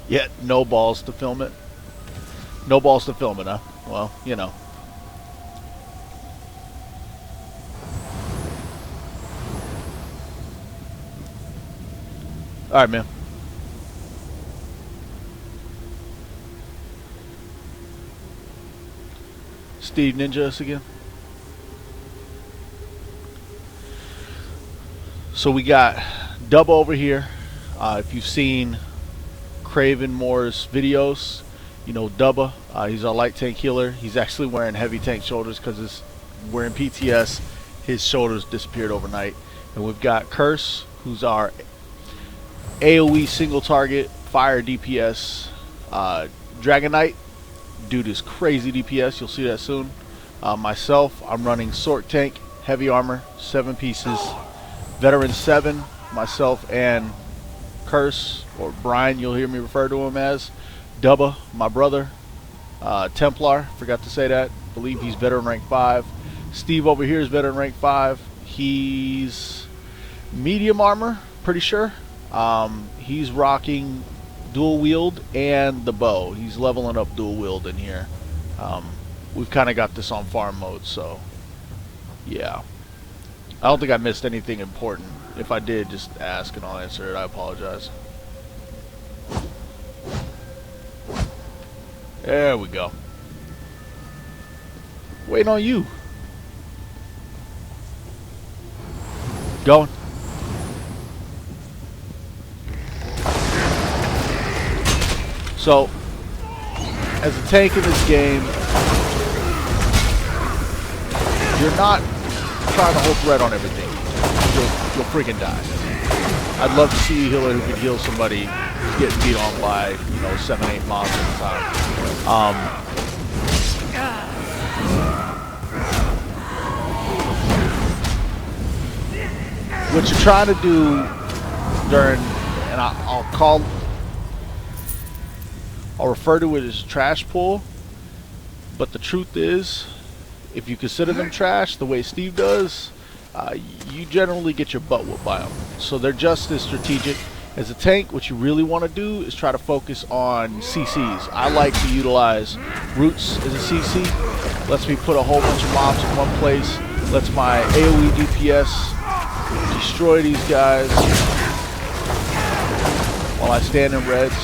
Yet no balls to film it. No balls to film it, huh? Well, you know. Alright, man. Steve Ninja us again. So we got Dubba over here. If you've seen Craven Moore's videos, you know Dubba. He's our light tank healer. He's actually wearing heavy tank shoulders because wearing PTS. His shoulders disappeared overnight. And we've got Curse, who's our AoE single target fire DPS Dragon Knight. Dude is crazy DPS. You'll see that soon. Myself, I'm running Sork Tank, heavy armor, 7 pieces. Veteran 7, myself and Curse, or Brian, you'll hear me refer to him as. Dubba, my brother. Templar, forgot to say that. Believe he's veteran rank 5. Steve over here is veteran rank 5. He's medium armor, pretty sure. He's rocking dual wield and the bow. He's leveling up dual wield in here. We've kind of got this on farm mode, so yeah. I don't think I missed anything important. If I did, just ask and I'll answer it. I apologize. There we go. Waiting on you. Going. So, as a tank in this game, you're not trying to hold threat on everything. You'll freaking die. I'd love to see a healer who can heal somebody who's getting beat on by, you know, 7-8 mobs at a time. What you're trying to do during, and I'll refer to it as trash pull, but the truth is, if you consider them trash the way Steve does, you generally get your butt whooped by them. So they're just as strategic. As a tank, what you really want to do is try to focus on CCs. I like to utilize Roots as a CC. Lets me put a whole bunch of mobs in one place. Lets my AoE DPS destroy these guys while I stand in reds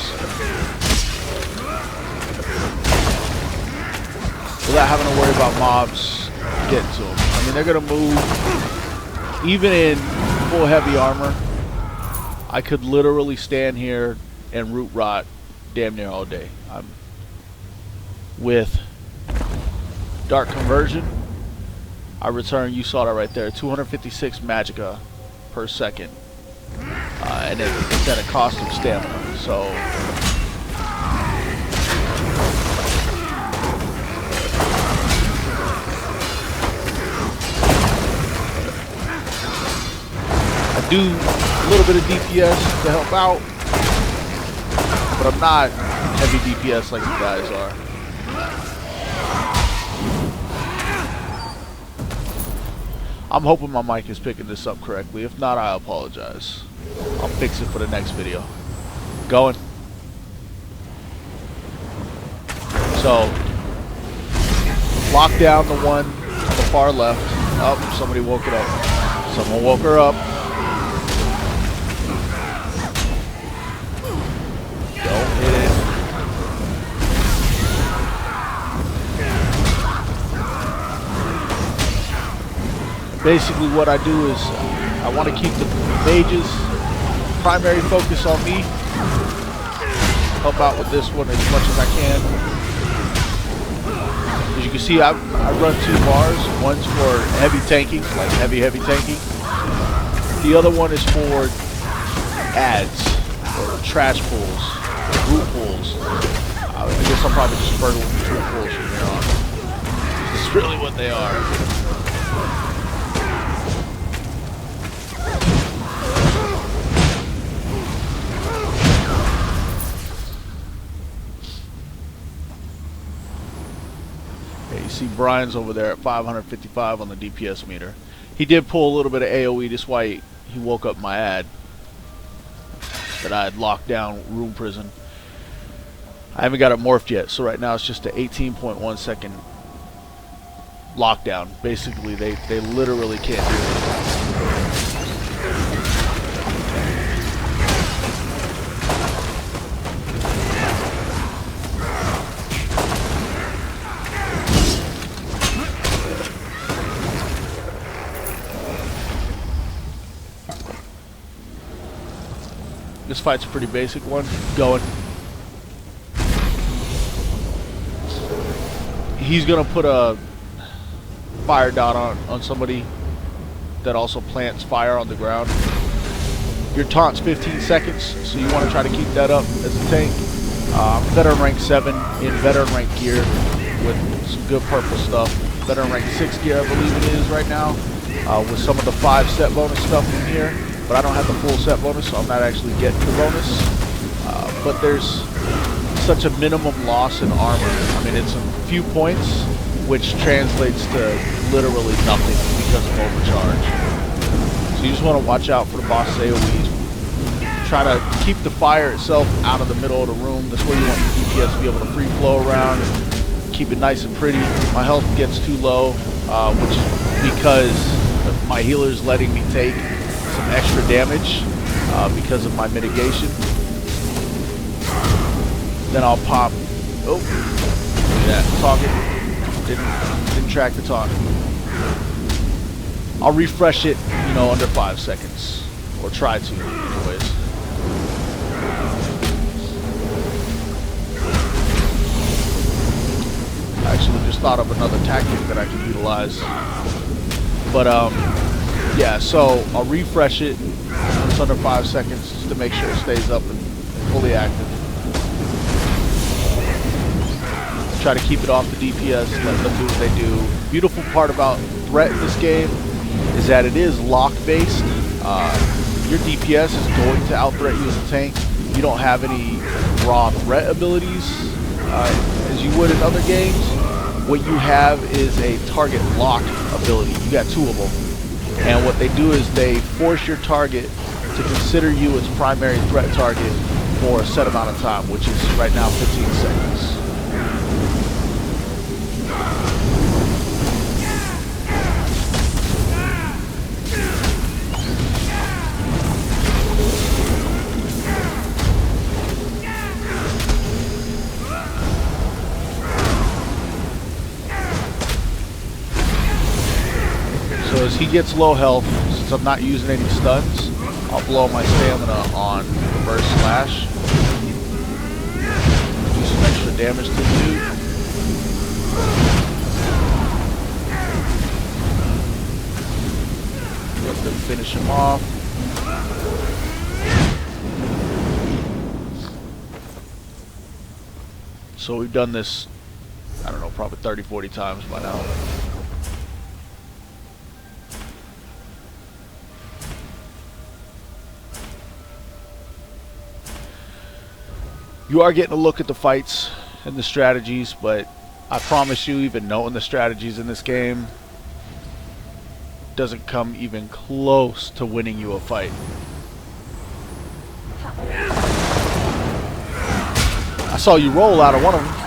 without having to worry about mobs getting to them. I mean, they're going to move. Even in full heavy armor, I could literally stand here and root rot damn near all day. With Dark Conversion, I return, you saw that right there, 256 magicka per second. And it's at a cost of stamina. So I do a little bit of DPS to help out, but I'm not heavy DPS like you guys are. I'm hoping my mic is picking this up correctly. If not, I apologize. I'll fix it for the next video. Going. So, lock down the one on the far left. Oh, somebody woke it up. Someone woke her up. Don't hit it. Basically what I do is I want to keep the mages primary focus on me. Help out with this one as much as I can. As you can see, I run 2 bars. One's for heavy tanking, like heavy tanking. The other one is for ads, or trash pulls, or root pulls. I guess I'll probably just refer to them as root pulls from here on. This is really what they are. You see Brian's over there at 555 on the DPS meter. He did pull a little bit of AoE. That's why he woke up my ad that I had locked down Room Prison. I haven't got it morphed yet, so right now it's just an 18.1 second lockdown. Basically, they literally can't do it. This fight's a pretty basic one. Going. He's gonna put a fire dot on somebody that also plants fire on the ground. Your taunt's 15 seconds, so you want to try to keep that up as a tank. Veteran rank 7 in veteran rank gear with some good purple stuff. Veteran rank 6 gear, I believe it is right now, with some of the 5 set bonus stuff in here. But I don't have the full set bonus, so I'm not actually getting the bonus. But there's such a minimum loss in armor. I mean, it's a few points, which translates to literally nothing because of overcharge. So you just want to watch out for the boss AoEs. Try to keep the fire itself out of the middle of the room. That's where you want your DPS to be able to free flow around. Keep it nice and pretty. My health gets too low, which is because my healer's letting me take some extra damage because of my mitigation. Then I'll pop. Oh, look at that. Talking. Didn't track the talk. I'll refresh it, you know, under 5 seconds. Or try to, anyways. I actually just thought of another tactic that I can utilize. But, yeah, so I'll refresh it just under 5 seconds just to make sure it stays up and fully active. Try to keep it off the DPS, let them do what they do. Beautiful part about threat in this game is that it is lock based. Your DPS is going to out-threat you as a tank. You don't have any raw threat abilities as you would in other games. What you have is a target lock ability. You got 2 of them. And what they do is they force your target to consider you as primary threat target for a set amount of time, which is right now 15 seconds. So as he gets low health, since I'm not using any stuns, I'll blow my stamina on reverse slash. Do some extra damage to the dude. Let them finish him off. So we've done this, I don't know, probably 30, 40 times by now. You are getting a look at the fights and the strategies, but I promise you, even knowing the strategies in this game doesn't come even close to winning you a fight. I saw you roll out of one of them.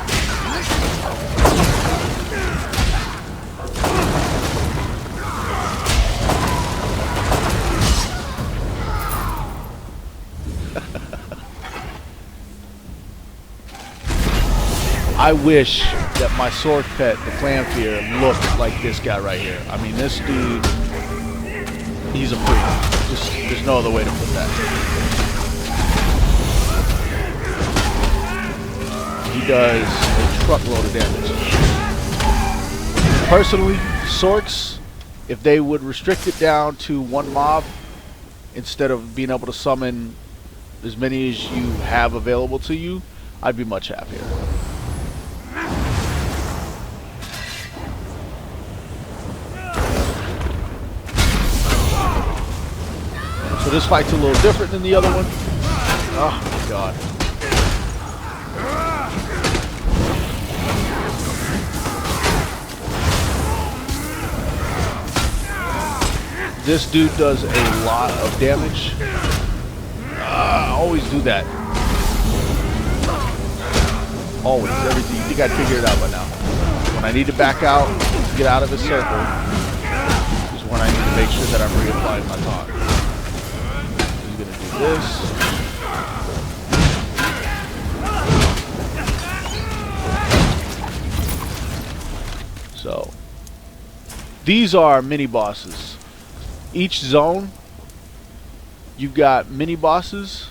I wish that my sword pet, the Clanfear, looked like this guy right here. I mean, this dude, he's a freak. Just, there's no other way to put that. He does a truckload of damage. Personally, Sorks, if they would restrict it down to 1 mob, instead of being able to summon as many as you have available to you, I'd be much happier. So this fight's a little different than the other one. Oh my god. This dude does a lot of damage. I always do that. Always, everything. You think I'd figure it out by now. When I need to back out, to get out of his circle, is when I need to make sure that I'm reapplying my taunt. He's going to do this. So, these are mini bosses. Each zone, you've got mini bosses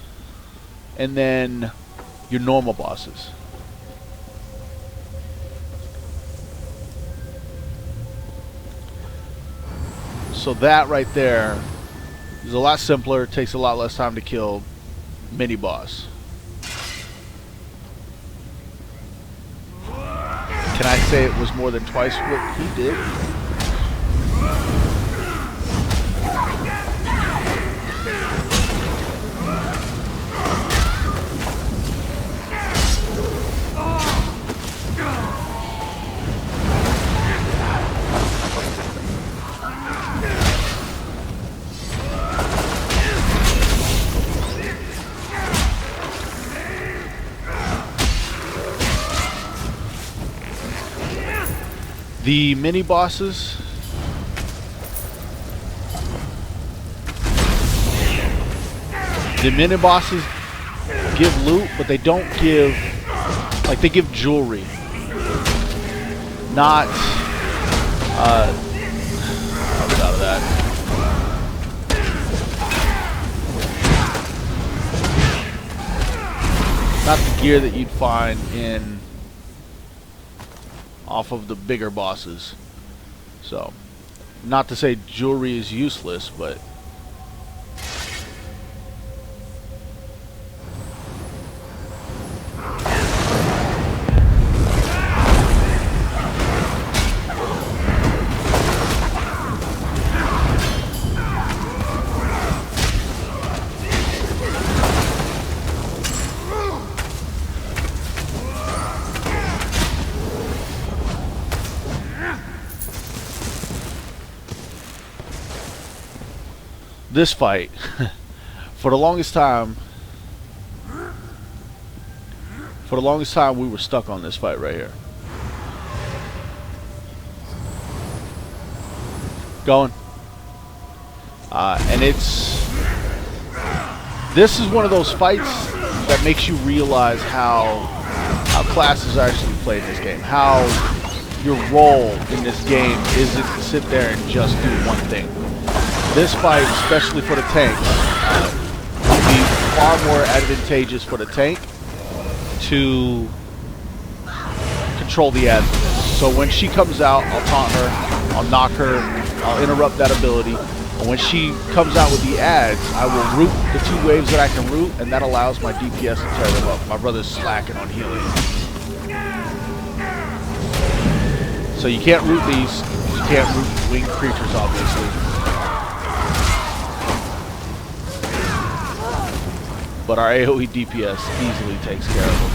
and then your normal bosses. So that right there is a lot simpler, takes a lot less time to kill. Mini boss. Can I say it was more than twice what he did? The mini bosses, give loot, but they don't give, like, they give jewelry, not out of that. Not the gear that you'd find in off of the bigger bosses. So, not to say jewelry is useless, but this fight, for the longest time we were stuck on this fight right here. Going. And this is one of those fights that makes you realize how classes are actually played in this game. How your role in this game isn't to sit there and just do one thing. This fight, especially for the tank, will be far more advantageous for the tank to control the advance. So when she comes out, I'll taunt her, I'll knock her, I'll interrupt that ability. And when she comes out with the adds, I will root the 2 waves that I can root, and that allows my DPS to tear them up. My brother's slacking on healing. So you can't root these. You can't root winged creatures, obviously. But our AoE DPS easily takes care of them.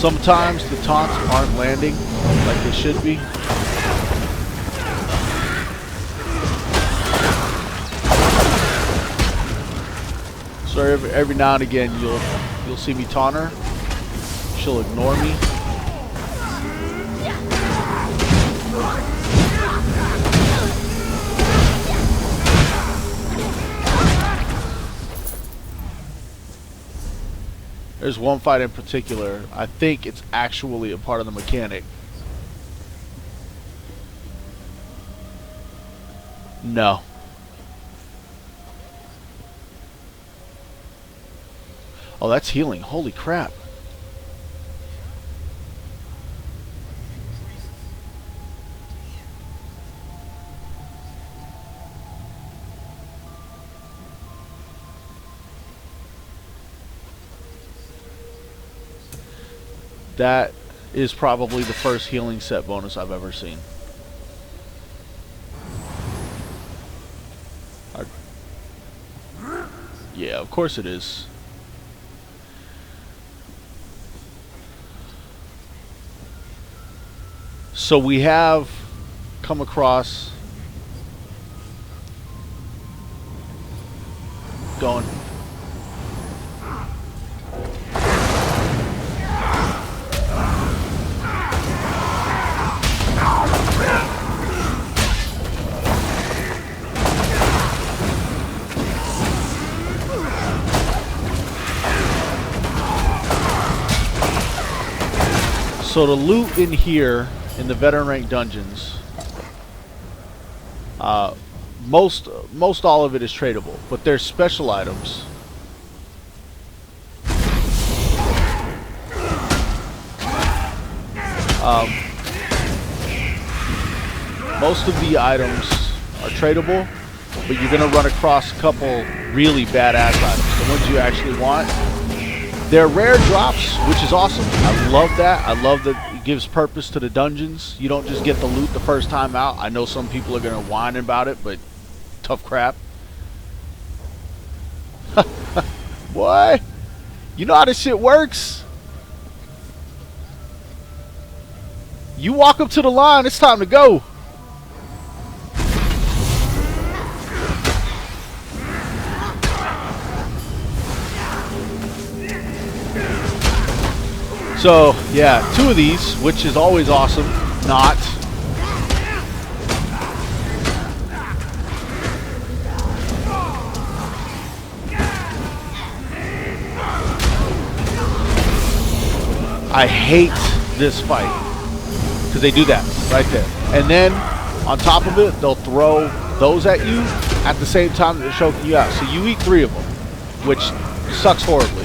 Sometimes the taunts aren't landing like they should be. So every now and again you'll see me taunt her. She'll ignore me. There's one fight in particular, I think it's actually a part of the mechanic. No. Oh, that's healing. Holy crap. That is probably the first healing set bonus I've ever seen. Yeah, of course it is. So we have come across going. So the loot in here in the veteran rank dungeons, most all of it is tradable, but there's special items. Most of the items are tradable, but you're gonna run across a couple really badass items, the ones you actually want. They're rare drops, which is awesome. I love that. I love that it gives purpose to the dungeons. You don't just get the loot the first time out. I know some people are going to whine about it, but tough crap. Boy, you know how this shit works. You walk up to the line, it's time to go. So, yeah, 2 of these, which is always awesome. Not. I hate this fight because they do that right there. And then, on top of it, they'll throw those at you at the same time that they're choking you out. So you eat 3 of them, which sucks horribly.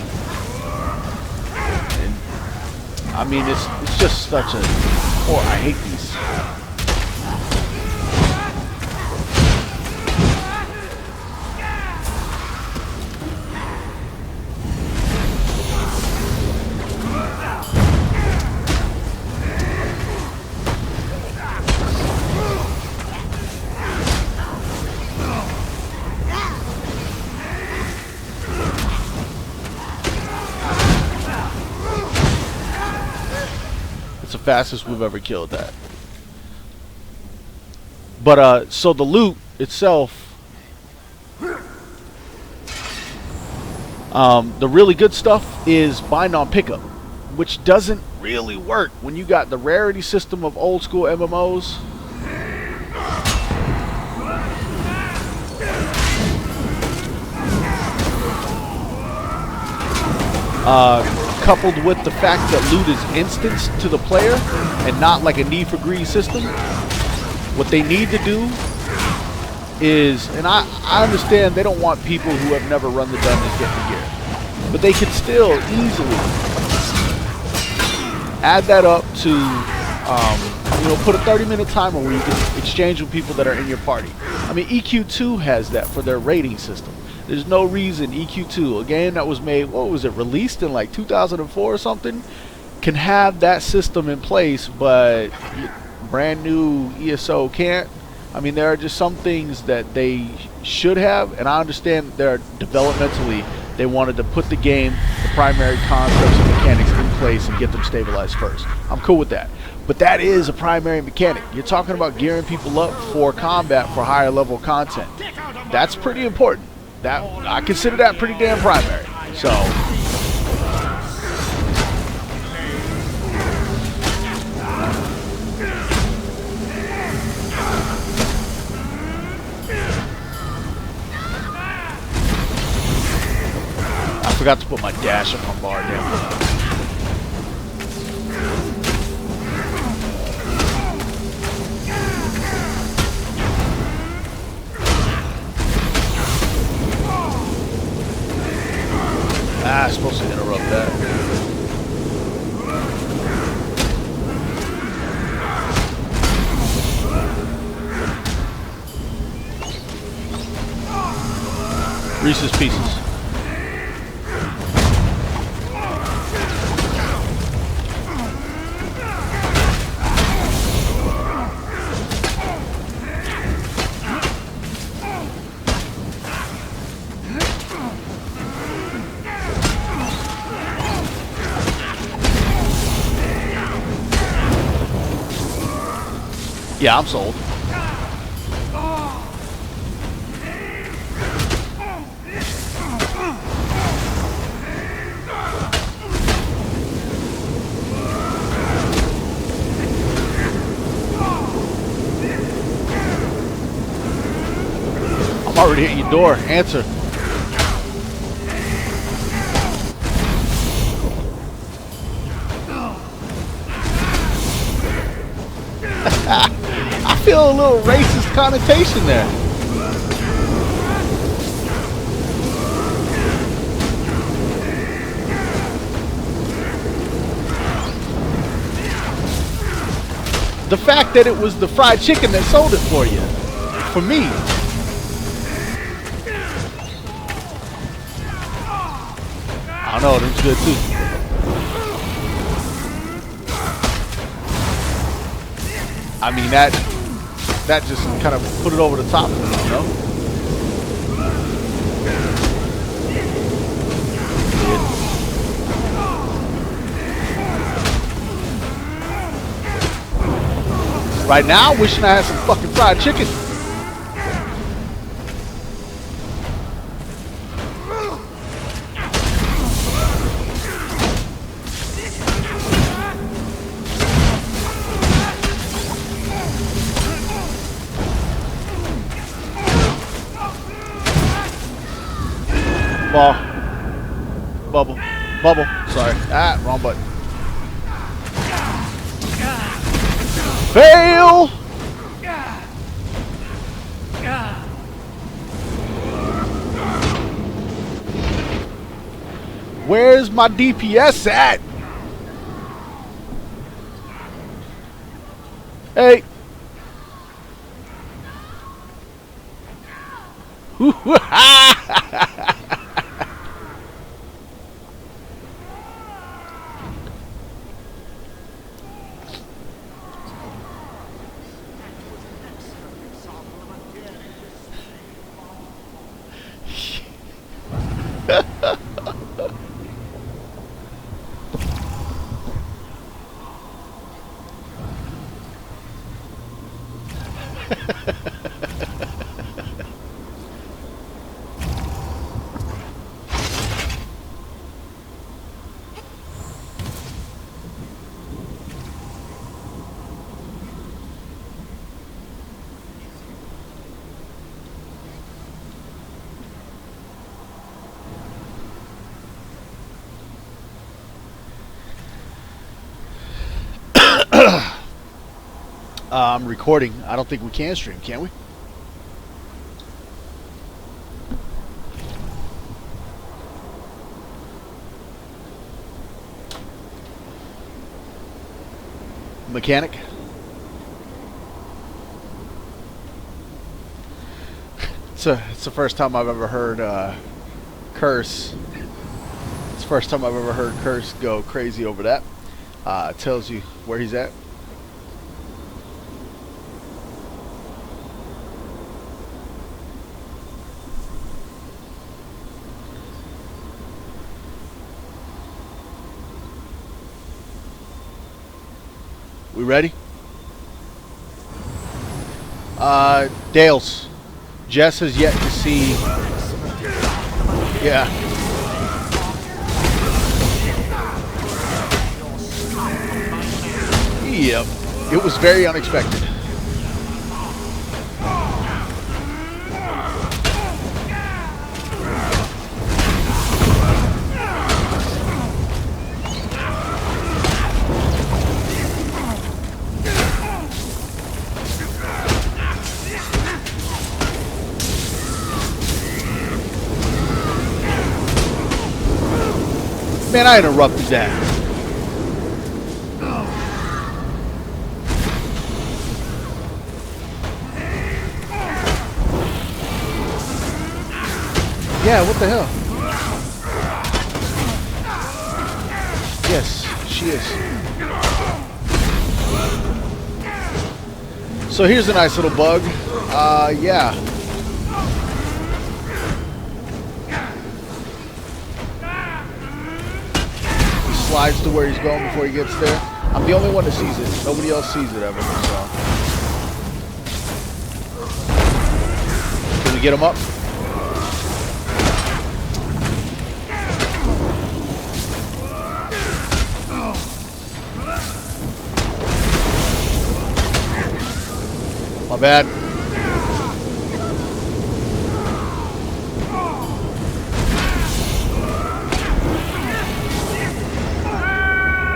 I mean, it's just such a... Oh, I hate these. It's the fastest we've ever killed that. But so the loot itself, the really good stuff is bind on pickup, which doesn't really work when you got the rarity system of old school MMOs. Coupled with the fact that loot is instanced to the player and not like a Need for Greed system. What they need to do is, and I understand they don't want people who have never run the dungeons getting the gear, but they can still easily add that up to, you know, put a 30-minute timer where you can exchange with people that are in your party. I mean, EQ2 has that for their rating system. There's no reason EQ2, a game that was made, what was it, released in like 2004 or something, can have that system in place, but brand new ESO can't. I mean, there are just some things that they should have, and I understand they're developmentally, they wanted to put the game, the primary concepts and mechanics in place and get them stabilized first. I'm cool with that. But that is a primary mechanic. You're talking about gearing people up for combat for higher level content. That's pretty important. That I consider that pretty damn primary. So I forgot to put my dash up on bar, damn. Ah, I'm supposed to interrupt that. Reese's Pieces. Yeah, I'm sold. I'm already at your door. Answer. I feel a little racist connotation there. The fact that it was the fried chicken that sold it for you. For me. I don't know, them's good too. I mean, that just kind of put it over the top, you know? Right now, wishing I had some fucking fried chicken. Ball. Bubble. Bubble. Sorry. Ah, wrong button. Fail! Where's my DPS at? Hey. I'm recording. I don't think we can stream, can we? Mechanic? It's the first time I've ever heard Curse. It's the first time I've ever heard Curse go crazy over that. Tells you where he's at. We ready? Dales. Jess has yet to see. Yeah. Yep. It was very unexpected. Man, I interrupted that. Yeah, what the hell? Yes, she is. So here's a nice little bug. Yeah. Slides to where he's going before he gets there. I'm the only one that sees it. Nobody else sees it ever. So. we get him up? My bad.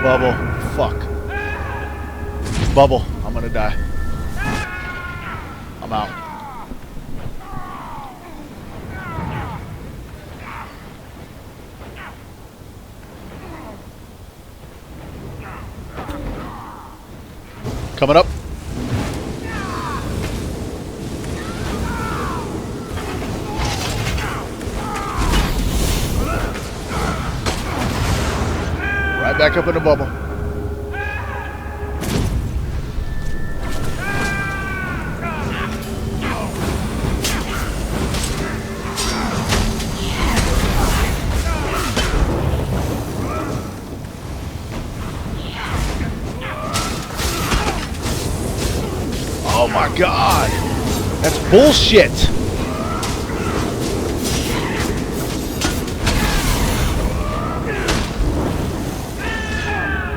Bubble. Fuck. Bubble. I'm gonna die. I'm out. Coming up. Right back up in the bubble. Oh my God, that's bullshit.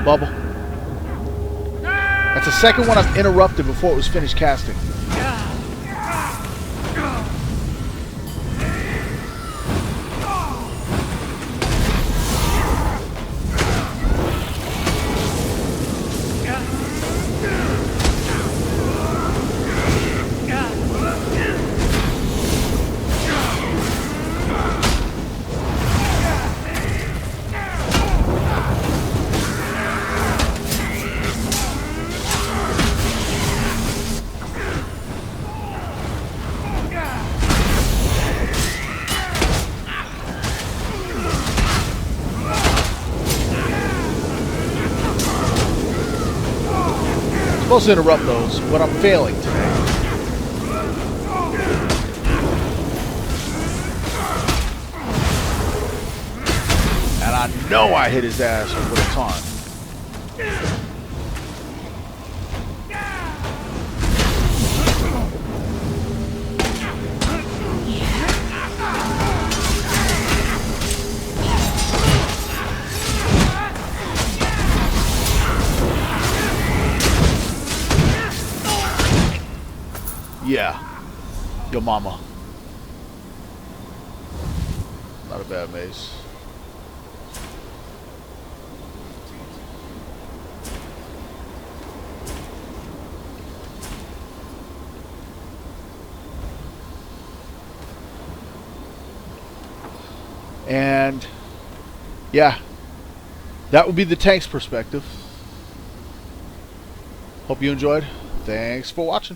Bubble. That's the second one I've interrupted before it was finished casting. I'm supposed to interrupt those, but I'm failing today. And I know I hit his ass with a taunt. Yeah, your mama. Not a bad mace. And yeah, that would be the tank's perspective. Hope you enjoyed. Thanks for watching.